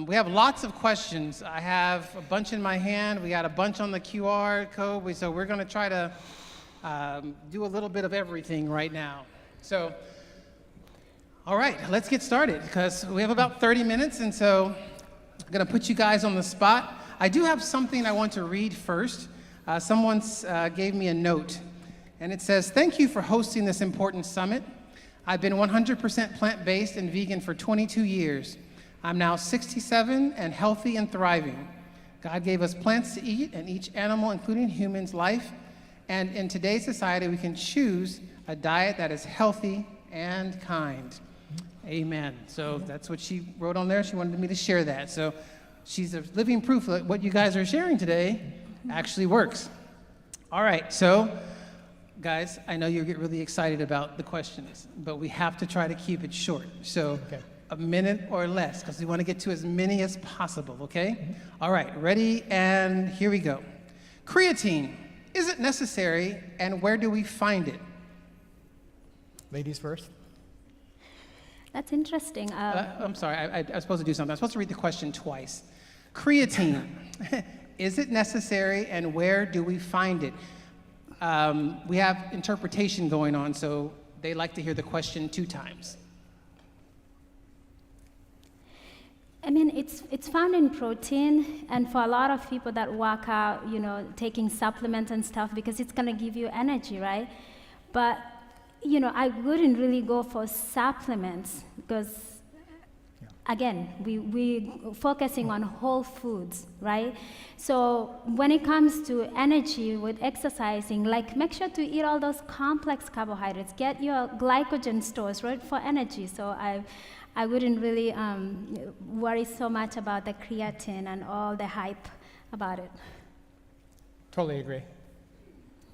We have lots of questions. I have a bunch in my hand. We got a bunch on the QR code. So we're going to try to do a little bit of everything right now. So, all right, let's get started because we have about 30 minutes. And so I'm going to put you guys on the spot. I do have something I want to read first. Someone gave me a note, and it says, "Thank you for hosting this important summit. I've been 100% plant-based and vegan for 22 years. I'm now 67 and healthy and thriving. God gave us plants to eat, and each animal, including humans, life. And in today's society, we can choose a diet that is healthy and kind." Amen. So that's what she wrote on there. She wanted me to share that. So she's a living proof that what you guys are sharing today actually works. All right, so guys, I know you get really excited about the questions, but we have to try to keep it short. So a minute or less, because we want to get to as many as possible, okay? All right, ready, and here we go. Creatine, is it necessary, and where do we find it? Ladies first. That's interesting. I'm sorry, I was supposed to do something. I was supposed to read the question twice. Creatine, is it necessary, and where do we find it? We have interpretation going on, so they like to hear the question 2 times. I mean, it's found in protein, and for a lot of people that work out, taking supplements and stuff, because it's going to give you energy, right? But, I wouldn't really go for supplements because, again, we focusing on whole foods, right? So when it comes to energy with exercising, make sure to eat all those complex carbohydrates. Get your glycogen stores, right, for energy. So I wouldn't really worry so much about the creatine and all the hype about it. Totally agree.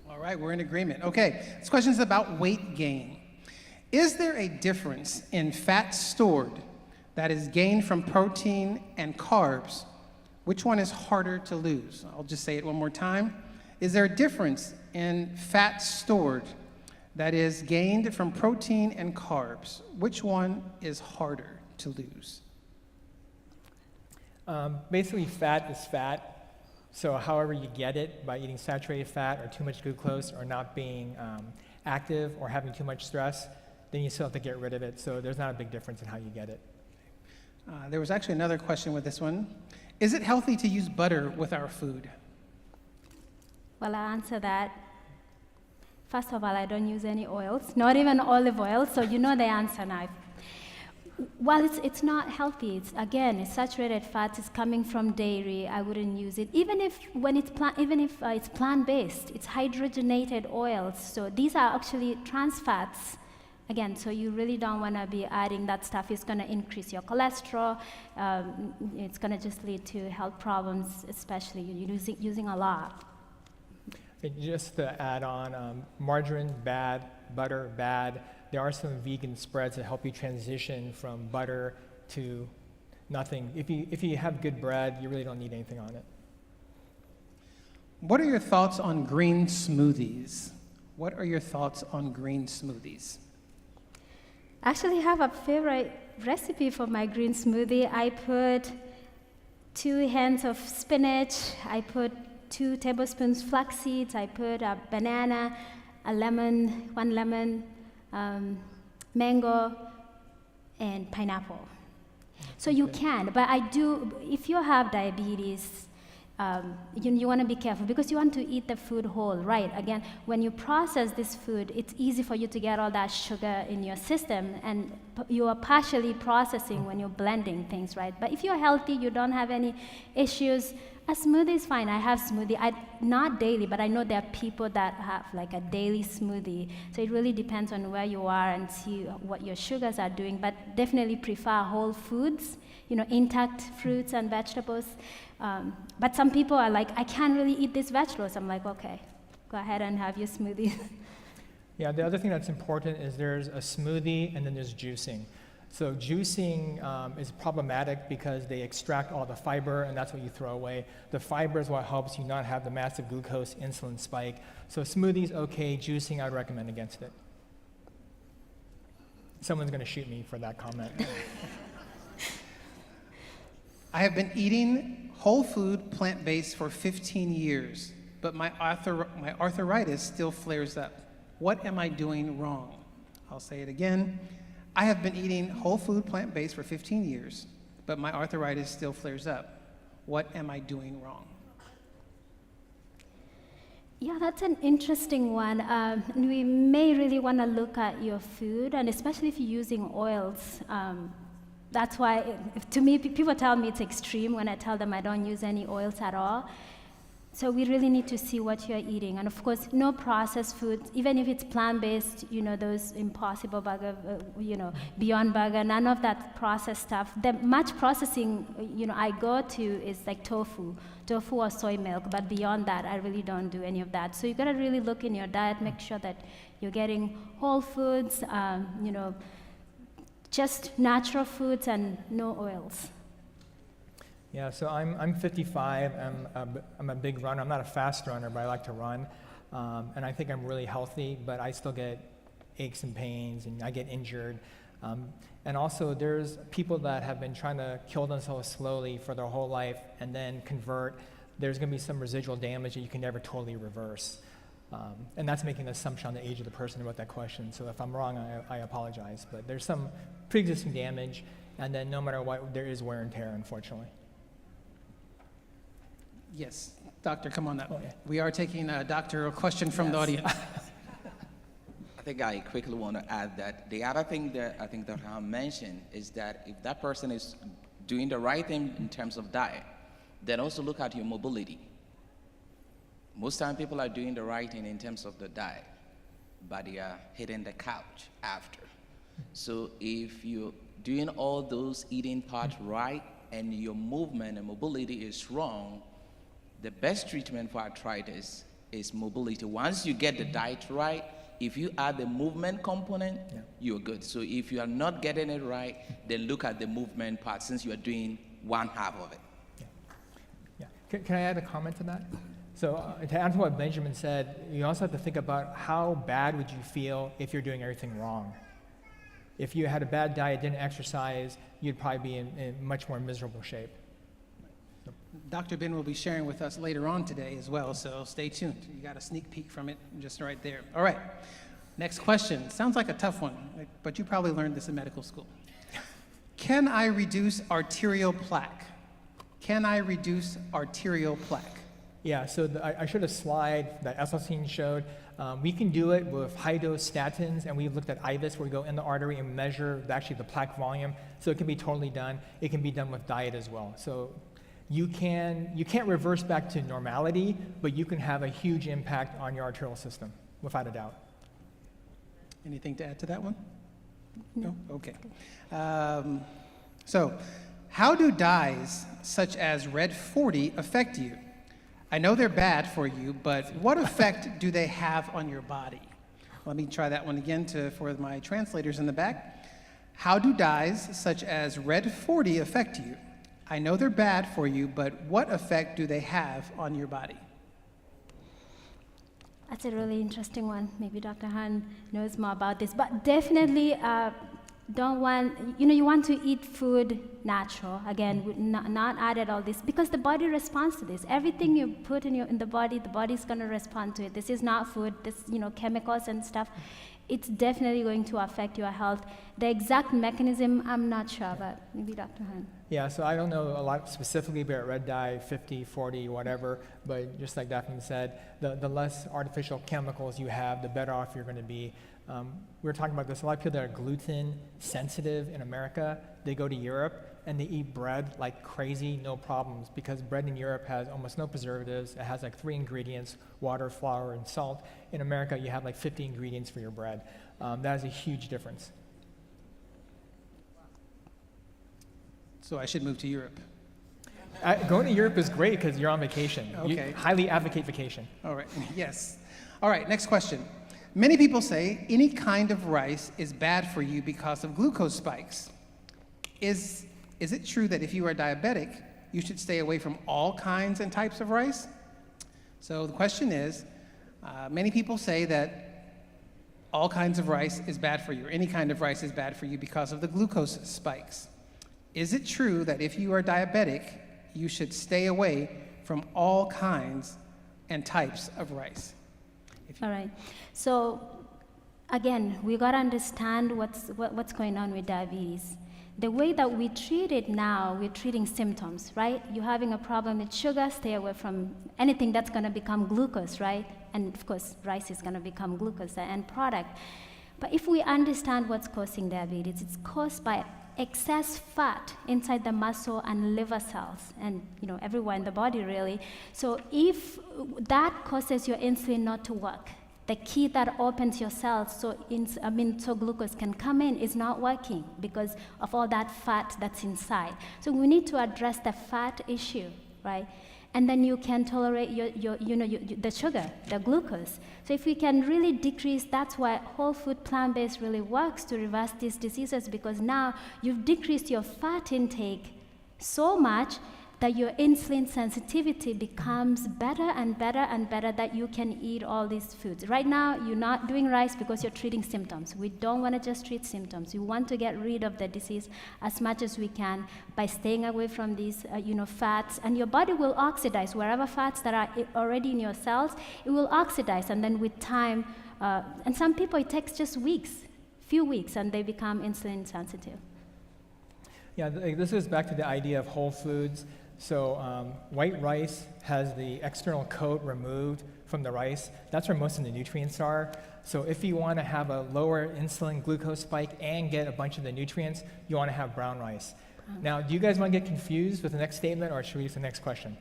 All right, we're in agreement. Okay, this question is about weight gain. Is there a difference in fat stored that is gained from protein and carbs? Which one is harder to lose? I'll just say it one more time. Is there a difference in fat stored that is gained from protein and carbs? Which one is harder to lose? Basically, fat is fat. So however you get it, by eating saturated fat or too much glucose or not being active or having too much stress, then you still have to get rid of it. So there's not a big difference in how you get it. There was actually another question with this one. Is it healthy to use butter with our food? Well, I'll answer that. First of all, I don't use any oils, not even olive oil, so you know the answer now. Well, it's not healthy. It's saturated fat. It's coming from dairy. I wouldn't use it. Even if it's plant-based, it's hydrogenated oils. So these are actually trans fats. Again, so you really don't want to be adding that stuff. It's going to increase your cholesterol. It's going to just lead to health problems, especially using a lot. And just to add on, margarine, bad, butter, bad. There are some vegan spreads that help you transition from butter to nothing. If you have good bread, you really don't need anything on it. What are your thoughts on green smoothies? What are your thoughts on green smoothies? I actually have a favorite recipe for my green smoothie. I put 2 hands of spinach. I put 2 tablespoons flax seeds. I put a banana, a lemon, 1 lemon, mango, and pineapple. So you can, but if you have diabetes, you want to be careful because you want to eat the food whole, right? Again, when you process this food, it's easy for you to get all that sugar in your system, and you are partially processing when you're blending things, right? But if you're healthy, you don't have any issues, a smoothie is fine. I have smoothie, not daily, but I know there are people that have like a daily smoothie. So it really depends on where you are and see what your sugars are doing, but definitely prefer whole foods, intact fruits and vegetables. But some people are like, I can't really eat these vegetables. I'm like, okay, go ahead and have your smoothie. Yeah, the other thing that's important is there's a smoothie and then there's juicing. So juicing is problematic because they extract all the fiber and that's what you throw away. The fiber is what helps you not have the massive glucose insulin spike. So smoothies, okay. Juicing, I would recommend against it. Someone's going to shoot me for that comment. I have been eating whole food, plant-based for 15 years, but my arthritis still flares up. What am I doing wrong? I'll say it again. I have been eating whole food, plant-based for 15 years, but my arthritis still flares up. What am I doing wrong? Yeah, that's an interesting one. We may really want to look at your food, and especially if you're using oils. That's why, to me, people tell me it's extreme when I tell them I don't use any oils at all. So we really need to see what you're eating. And of course, no processed foods, even if it's plant-based, those Impossible Burger, Beyond Burger, none of that processed stuff. The much processing, I go to is like tofu or soy milk, but beyond that, I really don't do any of that. So you gotta really look in your diet, make sure that you're getting whole foods, just natural foods and no oils. Yeah, so I'm 55. I'm a big runner. I'm not a fast runner, but I like to run. And I think I'm really healthy, but I still get aches and pains, and I get injured. And also, there's people that have been trying to kill themselves slowly for their whole life and then convert. There's going to be some residual damage that you can never totally reverse. And that's making an assumption on the age of the person about that question. So if I'm wrong, I apologize. But there's some pre-existing damage, and then no matter what, there is wear and tear, unfortunately. Yes, doctor, come on up. Okay. We are taking a doctoral question from the audience. I think I quickly want to add that the other thing that I think Dr. Han mentioned is that if that person is doing the right thing in terms of diet, then also look at your mobility. Most time people are doing the right thing in terms of the diet, but they are hitting the couch after. So if you're doing all those eating parts right and your movement and mobility is wrong, the best treatment for arthritis is mobility. Once you get the diet right, if you add the movement component, you're good. So if you are not getting it right, then look at the movement part since you are doing one half of it. Yeah. Can I add a comment to that? So to answer what Benjamin said, you also have to think about how bad would you feel if you're doing everything wrong. If you had a bad diet, didn't exercise, you'd probably be in much more miserable shape. Dr. Ben will be sharing with us later on today as well, so stay tuned. You got a sneak peek from it just right there. All right, next question. Sounds like a tough one, but you probably learned this in medical school. Can I reduce arterial plaque? Can I reduce arterial plaque? Yeah, so I showed a slide that Esselstyn showed. We can do it with high-dose statins, and we've looked at IVUS, where we go in the artery and measure actually the plaque volume. So it can be totally done. It can be done with diet as well. So you can't reverse back to normality, but you can have a huge impact on your arterial system, without a doubt. Anything to add to that one? No? Okay. So how do dyes such as Red 40 affect you? I know they're bad for you, but what effect do they have on your body? Let me try that one again for my translators in the back. How do dyes such as Red 40 affect you? I know they're bad for you, but what effect do they have on your body? That's a really interesting one. Maybe Dr. Han knows more about this, but definitely you want to eat food natural, again, not added all this, because the body responds to this. Everything you put in the body's going to respond to it. This is not food, this, chemicals and stuff. It's definitely going to affect your health. The exact mechanism, I'm not sure, but maybe Dr. Han. Yeah, so I don't know a lot specifically about red dye, 50, 40, whatever, but just like Daphne said, the less artificial chemicals you have, the better off you're going to be. We were talking about this, a lot of people that are gluten sensitive in America, they go to Europe and they eat bread like crazy, no problems, because bread in Europe has almost no preservatives. It has like 3 ingredients, water, flour, and salt. In America, you have like 50 ingredients for your bread. That is a huge difference. So I should move to Europe. Going to Europe is great because you're on vacation. Okay. You highly advocate vacation. All right, yes. All right, next question. Many people say any kind of rice is bad for you because of glucose spikes. Is it true that if you are diabetic, you should stay away from all kinds and types of rice? So the question is, many people say that all kinds of rice is bad for you, or any kind of rice is bad for you because of the glucose spikes. is it true that if you are diabetic, you should stay away from all kinds and types of rice? All right. So again, we got to understand what's going on with diabetes. The way that we treat it now, we're treating symptoms, right? You're having a problem with sugar, stay away from anything that's going to become glucose, right? And of course, rice is going to become glucose, the end product. But if we understand what's causing diabetes, it's caused by excess fat inside the muscle and liver cells, and everywhere in the body really. So if that causes your insulin not to work, the key that opens your cells so glucose can come in is not working because of all that fat that's inside. So we need to address the fat issue, right? And then you can tolerate the sugar, the glucose. So if we can really decrease, that's why whole food plant-based really works to reverse these diseases, because now you've decreased your fat intake so much that your insulin sensitivity becomes better and better and better, that you can eat all these foods. Right now, you're not doing rice because you're treating symptoms. We don't want to just treat symptoms. We want to get rid of the disease as much as we can by staying away from these fats. And your body will oxidize. Wherever fats that are already in your cells, it will oxidize. And then with time, and some people, it takes just few weeks, and they become insulin sensitive. Yeah, this goes back to the idea of whole foods. So white rice has the external coat removed from the rice. That's where most of the nutrients are. So if you want to have a lower insulin glucose spike and get a bunch of the nutrients, you want to have brown rice. Now, do you guys want to get confused with the next statement, or should we use the next question?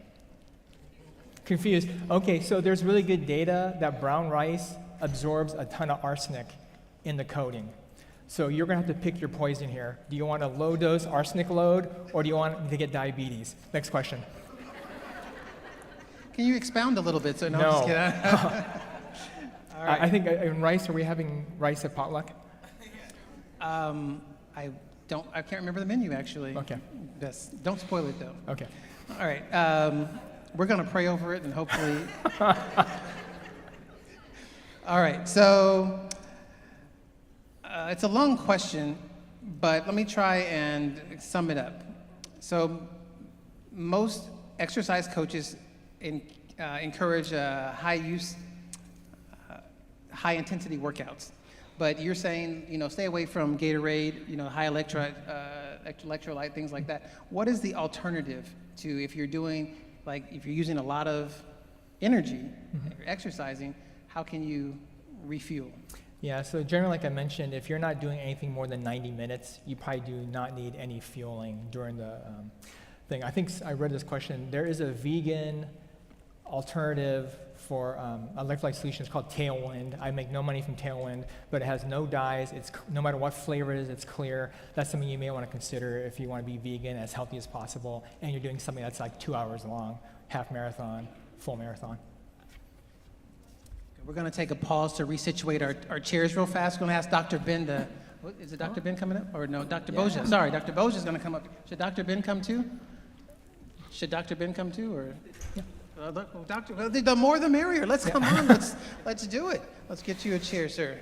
Confused. Okay, so there's really good data that brown rice absorbs a ton of arsenic in the coating. So you're going to have to pick your poison here. Do you want a low-dose arsenic load, or do you want to get diabetes? Next question. Can you expound a little bit? So no, No. I'm just kidding. All right. I think in rice, are we having rice at potluck? I can't remember the menu actually. Okay. Yes, don't spoil it though. Okay. All right. We're going to pray over it and hopefully. All right. So it's a long question, but let me try and sum it up. So most exercise coaches encourage high intensity workouts. But you're saying, stay away from Gatorade, high electrolyte, things like that. What is the alternative to if you're using a lot of energy, you're exercising, how can you refuel? Yeah, so generally, like I mentioned, if you're not doing anything more than 90 minutes, you probably do not need any fueling during the thing. I think I read this question. There is a vegan alternative for electrolyte solution. It's called Tailwind. I make no money from Tailwind, but it has no dyes. It's no matter what flavor it is, it's clear. That's something you may want to consider if you want to be vegan, as healthy as possible, and you're doing something that's like 2 hours long, half marathon, full marathon. We're going to take a pause to resituate our chairs real fast. We're going to ask Dr. Ben to, is it Dr. Ben coming up? Or no, Dr. Boja. Sorry, Dr. Boja is going to come up. Should Dr. Ben come too? Or? Yeah. The more the merrier. Let's come on. Let's do it. Let's get you a chair, sir.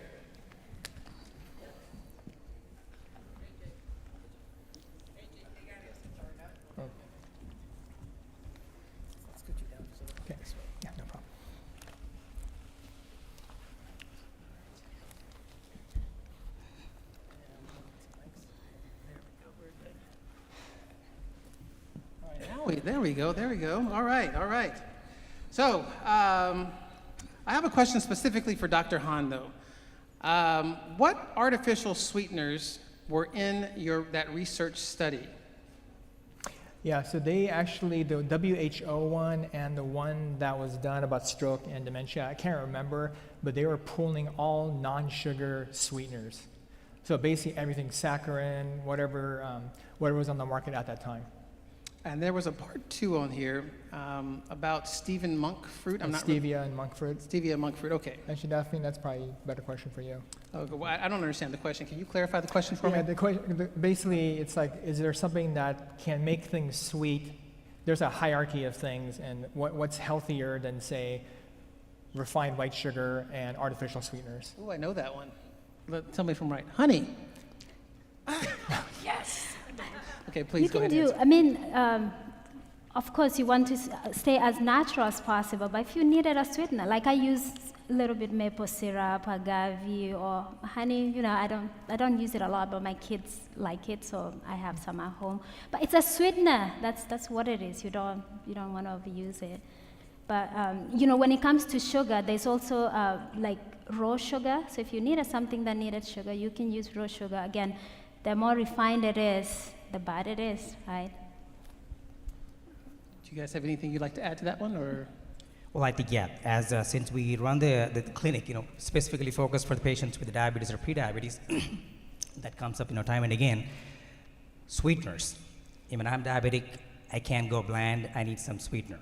Okay. Yeah, no problem. There we go. All right. So, I have a question specifically for Dr. Han, though. What artificial sweeteners were in that research study? Yeah, so they actually, the WHO one and the one that was done about stroke and dementia, I can't remember, but they were pooling all non-sugar sweeteners. So basically everything, saccharin, whatever was on the market at that time. And there was a part 2 on here about Stephen monk fruit. Stevia and monk fruit. Stevia and monk fruit, okay. Actually, Daphne, that's probably a better question for you. Okay, well, I don't understand the question. Can you clarify the question for me? Basically, it's like, is there something that can make things sweet? There's a hierarchy of things, and what's healthier than, say, refined white sugar and artificial sweeteners? Oh, I know that one. Tell me if I'm right. Honey. Yes. Okay, please You go can ahead. do, and I mean, of course, you want to stay as natural as possible, but if you needed a sweetener, like I use a little bit maple syrup, agave, or honey, I don't use it a lot, but my kids like it, so I have some at home. But it's a sweetener. That's what it is. You don't want to overuse it. But when it comes to sugar, there's also like raw sugar. So if you needed something that needed sugar, you can use raw sugar. Again, the more refined it is, the better it is, right? Do you guys have anything you'd like to add to that one, or? Well, I think, yeah, as since we run the clinic, specifically focused for the patients with diabetes or pre-diabetes, that comes up, time and again, sweeteners. When I'm diabetic, I can't go bland, I need some sweetener.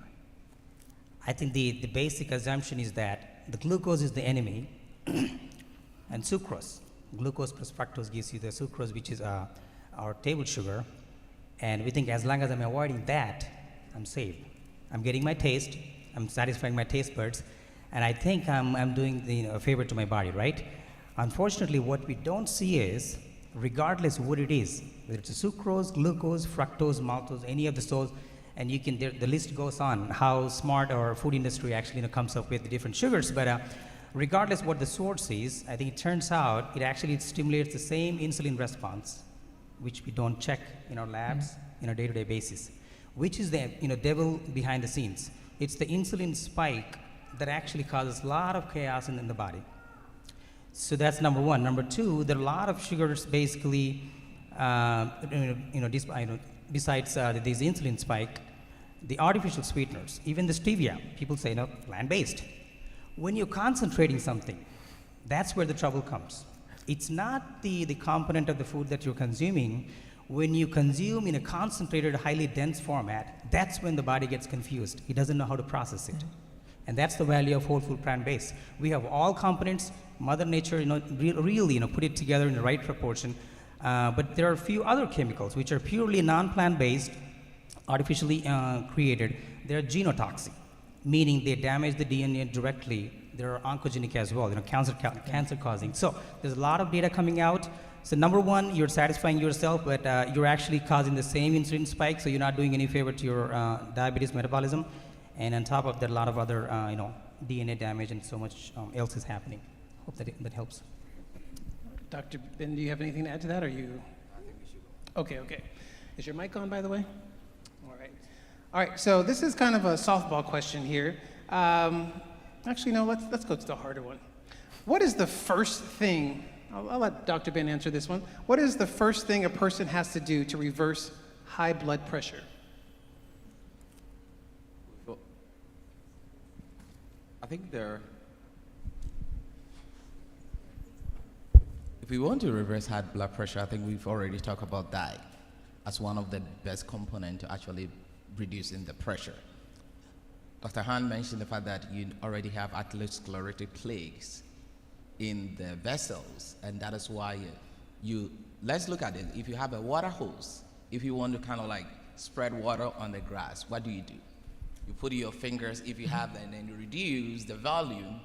I think the basic assumption is that the glucose is the enemy, and sucrose, glucose plus fructose gives you the sucrose, which is our table sugar, and we think as long as I'm avoiding that, I'm safe. I'm getting my taste, I'm satisfying my taste buds, and I think I'm doing a favor to my body, right? Unfortunately, what we don't see is, regardless what it is, whether it's a sucrose, glucose, fructose, maltose, any of the source, and the list goes on, how smart our food industry actually comes up with the different sugars, but regardless what the source is, I think it turns out it actually stimulates the same insulin response, which we don't check in our labs on a day-to-day basis, which is the devil behind the scenes. It's the insulin spike that actually causes a lot of chaos in the body. So that's number one. Number two, there are a lot of sugars basically, besides this insulin spike, the artificial sweeteners, even the stevia, people say, plant-based. When you're concentrating something, that's where the trouble comes. It's not the component of the food that you're consuming. When you consume in a concentrated, highly dense format, that's when the body gets confused. It doesn't know how to process it. And that's the value of whole food plant-based. We have all components, Mother Nature, really, put it together in the right proportion. But there are a few other chemicals which are purely non-plant-based, artificially created. They're genotoxic, meaning they damage the DNA directly. They're oncogenic as well, cancer causing. So there's a lot of data coming out. So number one, you're satisfying yourself, but you're actually causing the same insulin spike, so you're not doing any favor to your diabetes metabolism. And on top of that, a lot of other DNA damage and so much else is happening. Hope that helps. Dr. Ben, do you have anything to add to that, or you? I think we should go. Okay. Is your mic on, by the way? All right, so this is kind of a softball question here. Actually, no, let's go to the harder one. What is the first thing, I'll let Dr. Ben answer this one. What is the first thing a person has to do to reverse high blood pressure? Well, I think if we want to reverse high blood pressure, I think we've already talked about diet as one of the best components to actually reducing the pressure. Dr. Han mentioned the fact that you already have atherosclerotic plaques in the vessels, and that is why let's look at it. If you have a water hose, if you want to kind of like spread water on the grass, what do? You put your fingers, if you have, and then you reduce the volume,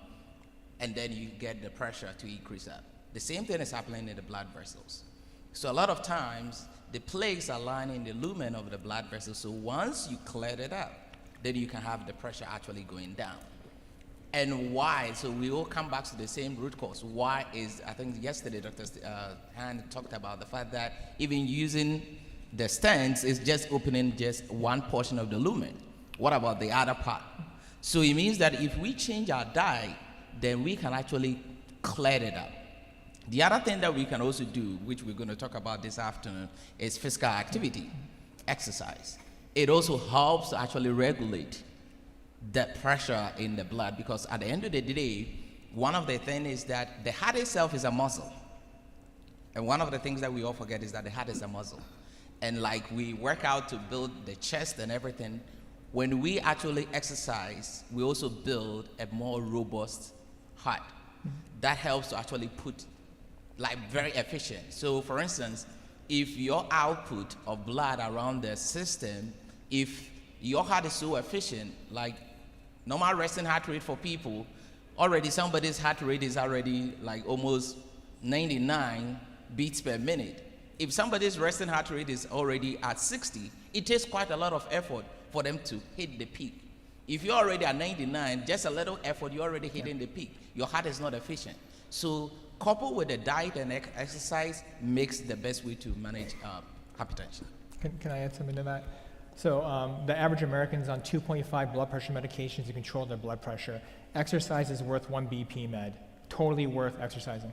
and then you get the pressure to increase up. The same thing is happening in the blood vessels. So a lot of times, the plaques are lying in the lumen of the blood vessels, so once you clear it up, then you can have the pressure actually going down. And why? So we all come back to the same root cause. Why is, I think yesterday Dr. Han talked about the fact that even using the stents is just opening just one portion of the lumen. What about the other part? So it means that if we change our diet, then we can actually clear it up. The other thing that we can also do, which we're going to talk about this afternoon, is physical activity, exercise. It also helps to actually regulate the pressure in the blood, because at the end of the day, one of the things is that the heart itself is a muscle. And one of the things that we all forget is that the heart is a muscle. And like we work out to build the chest and everything, when we actually exercise, we also build a more robust heart. That helps to actually put very efficient. So for instance, if your output of blood around the system, if your heart is so efficient, like normal resting heart rate for people, already somebody's heart rate is already like almost 99 beats per minute. if somebody's resting heart rate is already at 60, it takes quite a lot of effort for them to hit the peak. If you're already at 99, just a little effort, you're already hitting the peak. Your heart is not efficient. So coupled with the diet and exercise makes the best way to manage hypertension. Can I add something to that? So the average American is on 2.5 blood pressure medications to control their blood pressure. Exercise is worth 1 BP med. Totally worth exercising.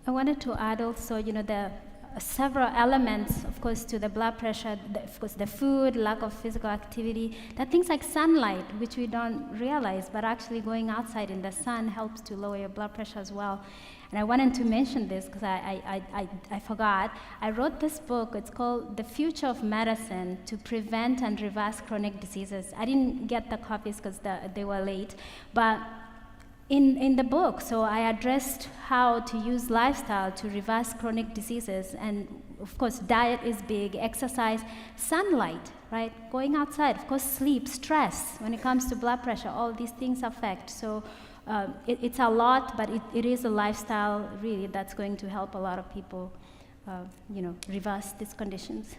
I wanted to add also, the several elements, of course, to the blood pressure, of course, the food, lack of physical activity, that things like sunlight, which we don't realize, but actually going outside in the sun helps to lower your blood pressure as well. And I wanted to mention this because I forgot. I wrote this book. It's called The Future of Medicine to Prevent and Reverse Chronic Diseases. I didn't get the copies because they were late, but in the book, so I addressed how to use lifestyle to reverse chronic diseases, and of course diet is big, exercise, sunlight, right? Going outside, of course sleep, stress, when it comes to blood pressure, all these things affect. So it's a lot, but it is a lifestyle really that's going to help a lot of people, reverse these conditions.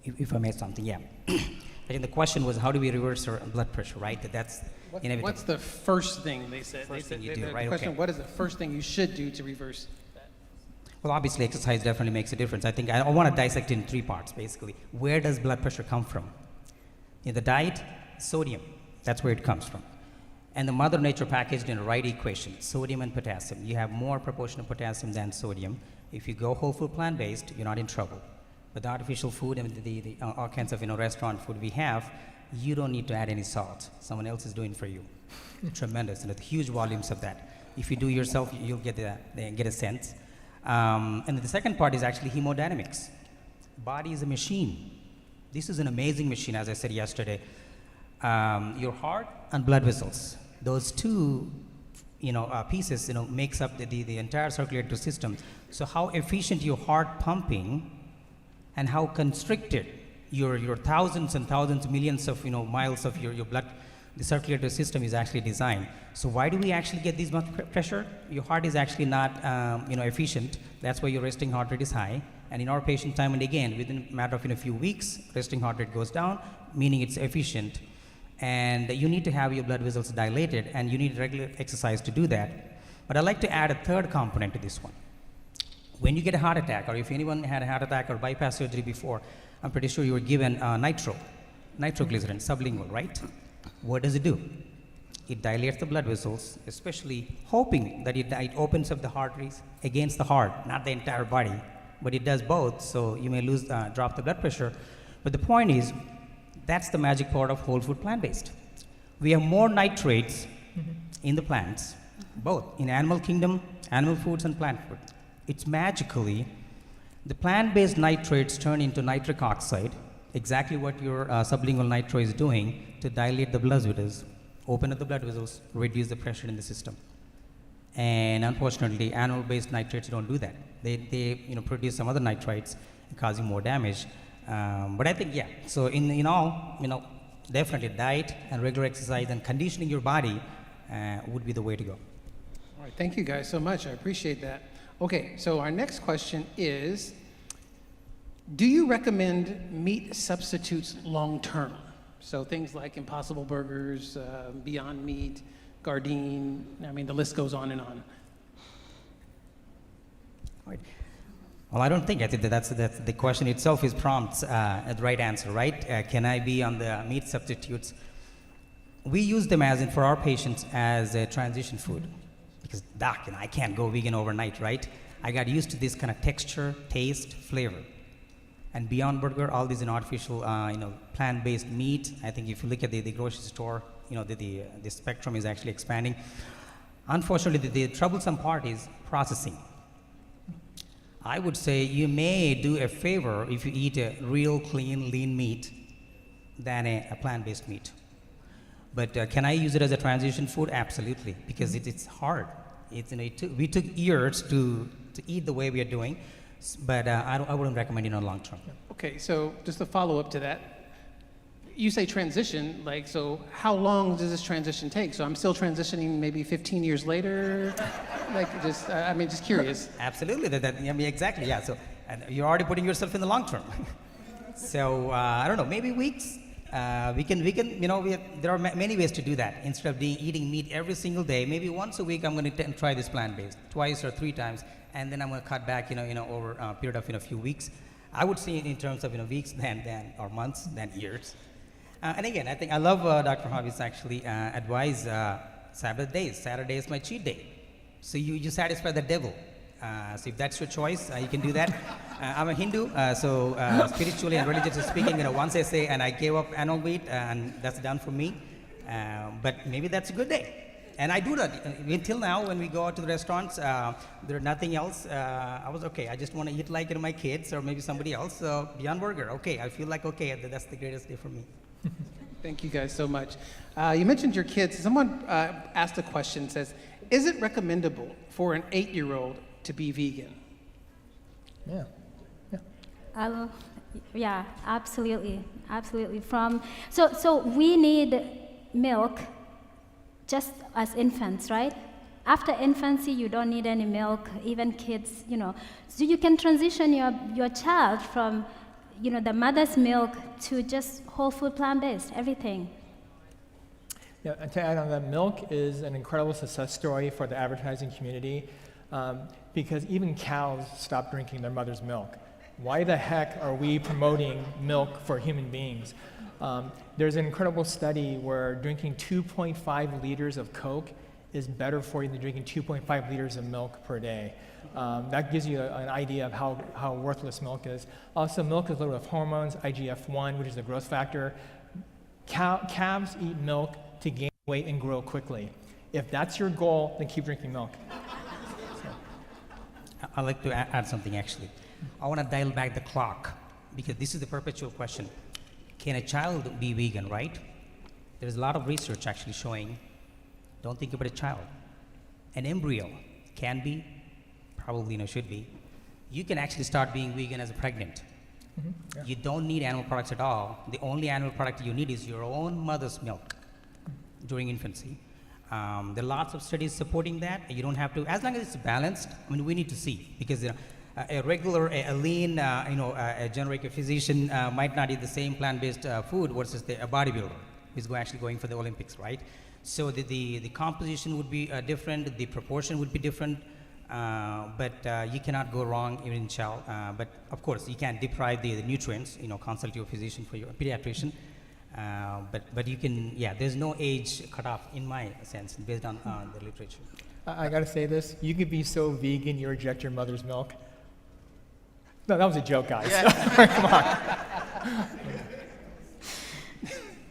If I may something, yeah. I think the question was, how do we reverse our blood pressure, right? That's inevitable. What's the first thing they said? First thing you the do, right, question, okay. what is the first thing you should do to reverse that? Well, obviously, exercise definitely makes a difference. I think I want to dissect in 3 parts, basically. Where does blood pressure come from? In the diet, sodium. That's where it comes from. And the Mother Nature packaged in the right equation, sodium and potassium. You have more proportion of potassium than sodium. If you go whole food plant-based, you're not in trouble. But the artificial food and the all kinds of restaurant food we have, you don't need to add any salt. Someone else is doing for you. Tremendous, and huge volumes of that. If you do yourself, you'll get a sense. And the second part is actually hemodynamics. Body is a machine. This is an amazing machine, as I said yesterday. Your heart and blood vessels, those two pieces makes up the entire circulatory system. So how efficient your heart pumping and how constricted your thousands and thousands, millions of miles of your blood, the circulatory system is actually designed. So why do we actually get this much pressure? Your heart is actually not efficient. That's why your resting heart rate is high. And in our patient, time and again, within a matter of a few weeks, resting heart rate goes down, meaning it's efficient. And you need to have your blood vessels dilated, and you need regular exercise to do that. But I'd like to add a third component to this one. When you get a heart attack, or if anyone had a heart attack or bypass surgery before, I'm pretty sure you were given nitroglycerin, sublingual, right? What does it do? It dilates the blood vessels, especially hoping that it opens up the arteries against the heart, not the entire body. But it does both, so you may drop the blood pressure. But the point is, that's the magic part of whole food plant-based. We have more nitrates in the plants, both in animal kingdom, animal foods and plant food. It's magically, the plant-based nitrates turn into nitric oxide, exactly what your sublingual nitro is doing to dilate the blood vessels, open up the blood vessels, reduce the pressure in the system. And unfortunately, animal-based nitrates don't do that. They produce some other nitrites, causing more damage. But I think, yeah, so in all, definitely diet and regular exercise and conditioning your body would be the way to go. All right, thank you guys so much. I appreciate that. Okay, so our next question is, do you recommend meat substitutes long term? So things like Impossible Burgers, Beyond Meat, Gardein, the list goes on and on. Right. Well, I don't think. I think that's the question itself is prompts the right answer, right? Can I be on the meat substitutes? We use them for our patients as a transition food. Because doc, I can't go vegan overnight, right? I got used to this kind of texture, taste, flavor. And Beyond Burger, all these artificial, plant-based meat. I think if you look at the grocery store, the spectrum is actually expanding. Unfortunately, the troublesome part is processing. I would say you may do a favor if you eat a real, clean, lean meat than a plant-based meat. But can I use it as a transition food? Absolutely, because it's hard. We took years to eat the way we are doing, but I wouldn't recommend it on long term. Okay, so just a follow-up to that. you say transition, like, so how long does this transition take? So I'm still transitioning maybe 15 years later? Like, just, I mean, just curious. Absolutely, I mean, exactly, yeah. So and you're already putting yourself in the long term. So I don't know, maybe weeks. We can, there are many ways to do that. Instead of eating meat every single day, maybe once a week I'm going to try this plant-based, twice or 3 times, and then I'm going to cut back, over a period of, a few weeks. I would say in terms of, weeks than or months than years. And again, I think I love Dr. Harvey's actually advice, Sabbath days. Saturday is my cheat day. So you satisfy the devil. So if that's your choice, you can do that. I'm a Hindu, so spiritually and religiously speaking, once I say and I gave up animal meat, and that's done for me. But maybe that's a good day. And I do that until now. When we go out to the restaurants, there's nothing else. I was okay. I just want to eat like my kids or maybe somebody else. So Beyond Burger, okay. I feel like okay. That's the greatest day for me. Thank you guys so much. You mentioned your kids. Someone asked a question, says, is it recommendable for an 8-year-old to be vegan? Yeah. Yeah, absolutely. So we need milk just as infants, right? After infancy, you don't need any milk, even kids, So you can transition your child from, the mother's milk to just whole food, plant-based, everything. Yeah, and to add on that, milk is an incredible success story for the advertising community because even cows stop drinking their mother's milk. Why the heck are we promoting milk for human beings? There's an incredible study where drinking 2.5 liters of Coke is better for you than drinking 2.5 liters of milk per day. That gives you an idea of how worthless milk is. Also, milk is loaded with hormones, IGF-1, which is a growth factor. Calves eat milk to gain weight and grow quickly. If that's your goal, then keep drinking milk. I'd like to add something actually. I want to dial back the clock because this is the perpetual question. Can a child be vegan, right? There's a lot of research actually showing, don't think about a child. An embryo can be, probably should be. You can actually start being vegan as a pregnant. Mm-hmm. Yeah. You don't need animal products at all. The only animal product you need is your own mother's milk during infancy. There are lots of studies supporting that. You don't have to, as long as it's balanced. I mean, we need to see because a regular, a lean, a generic physician might not eat the same plant-based food versus a bodybuilder who's actually going for the Olympics, right? So the composition would be different, the proportion would be different, but you cannot go wrong even in chow. But of course, you can't deprive the nutrients. Consult your physician for your pediatrician. But you can, there's no age cutoff in my sense based on the literature. I gotta say this, you could be so vegan you reject your mother's milk. No, that was a joke, guys. Yeah. Come on.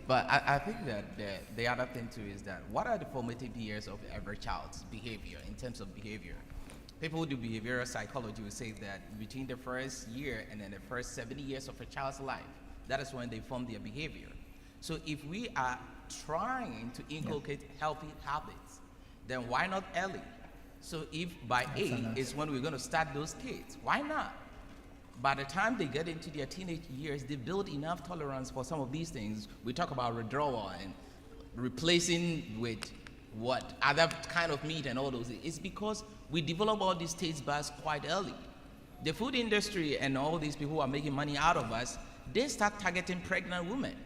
But I think that the other thing too is that what are the formative years of every child's behavior in terms of behavior? People who do behavioral psychology will say that between the first year and then the first 70 years of a child's life, that is when they form their behavior. So if we are trying to inculcate healthy habits, then why not early? So if by 8 is when we're going to start those kids, why not? By the time they get into their teenage years, they build enough tolerance for some of these things. We talk about withdrawal and replacing with what other kind of meat and all those things. It's because we develop all these taste buds quite early. The food industry and all these people who are making money out of us, they start targeting pregnant women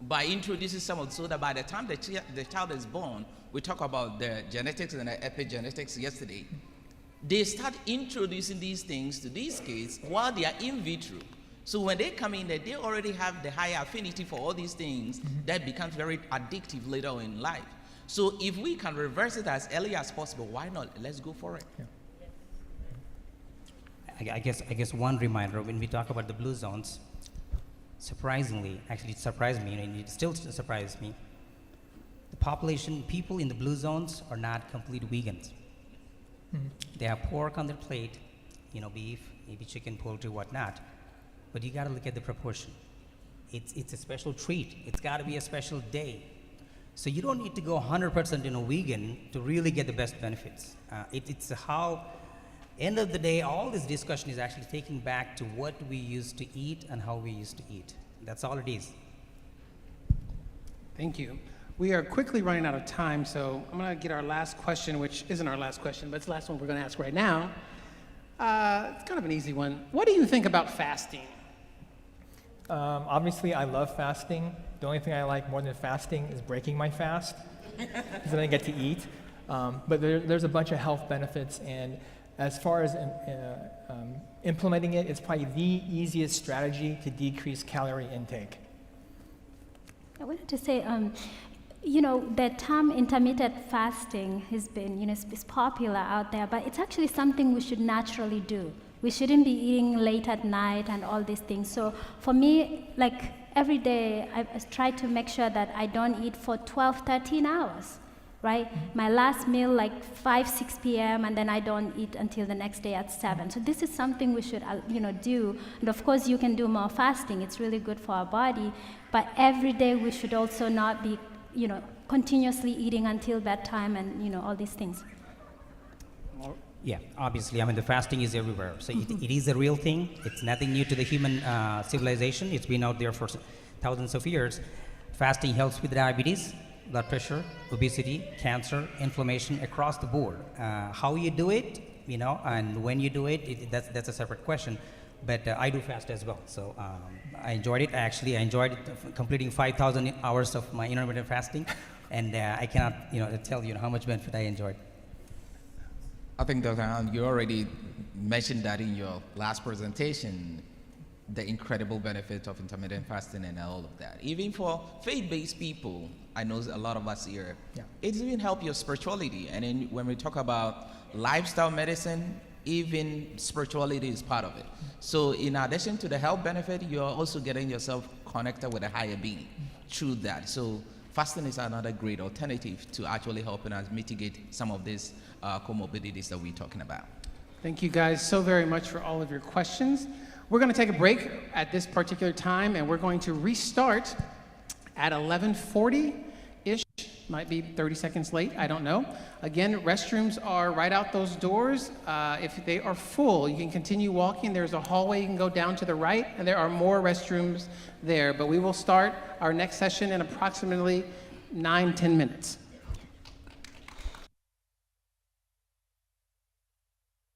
by introducing some of, so that by the time the child is born, we talk about the genetics and the epigenetics yesterday, they start introducing these things to these kids while they are in vitro. So when they come in there, they already have the higher affinity for all these things that becomes very addictive later on in life. So if we can reverse it as early as possible, why not? Let's go for it. I guess one reminder, when we talk about the blue zones, surprisingly, actually it surprised me, and it still surprises me, the population, people in the blue zones are not complete vegans. They have pork on their plate, beef, maybe chicken, poultry, whatnot. But you got to look at the proportion. It's a special treat. It's got to be a special day. So you don't need to go 100% vegan to really get the best benefits. It's how, end of the day, all this discussion is actually taking back to what we used to eat and how we used to eat. That's all it is. Thank you. We are quickly running out of time, so I'm going to get our last question, which isn't our last question, but it's the last one we're going to ask right now. It's kind of an easy one. What do you think about fasting? Obviously, I love fasting. The only thing I like more than fasting is breaking my fast, because then I get to eat. But there's a bunch of health benefits, and as far as implementing it, it's probably the easiest strategy to decrease calorie intake. I wanted to say, the term intermittent fasting has been, it's popular out there, but it's actually something we should naturally do. We shouldn't be eating late at night and all these things. So for me, like every day, I try to make sure that I don't eat for 12, 13 hours, right? My last meal, like 5, 6 p.m., and then I don't eat until the next day at 7. So this is something we should, do. And of course, you can do more fasting. It's really good for our body. But every day, we should also not be, continuously eating until bedtime and, all these things. Yeah, obviously, the fasting is everywhere. So it is a real thing. It's nothing new to the human civilization. It's been out there for thousands of years. Fasting helps with diabetes, blood pressure, obesity, cancer, inflammation across the board. How you do it, and when you do it, that's a separate question. But I do fast as well. So I enjoyed it. I enjoyed it, completing 5,000 hours of my intermittent fasting. And I cannot, tell you how much benefit I enjoyed. I think, Dr. Allen, you already mentioned that in your last presentation, the incredible benefit of intermittent fasting and all of that. Even for faith-based people, I know a lot of us here, it even helps your spirituality. And then when we talk about lifestyle medicine, even spirituality is part of it. So in addition to the health benefit, you're also getting yourself connected with a higher being through that. So fasting is another great alternative to actually helping us mitigate some of these comorbidities that we're talking about. Thank you guys so very much for all of your questions. We're going to take a break at this particular time, and we're going to restart at 11:40-ish. Might be 30 seconds late, I don't know. Again, restrooms are right out those doors. If they are full, you can continue walking. There's a hallway you can go down to the right, and there are more restrooms there. But we will start our next session in approximately 9-10 minutes.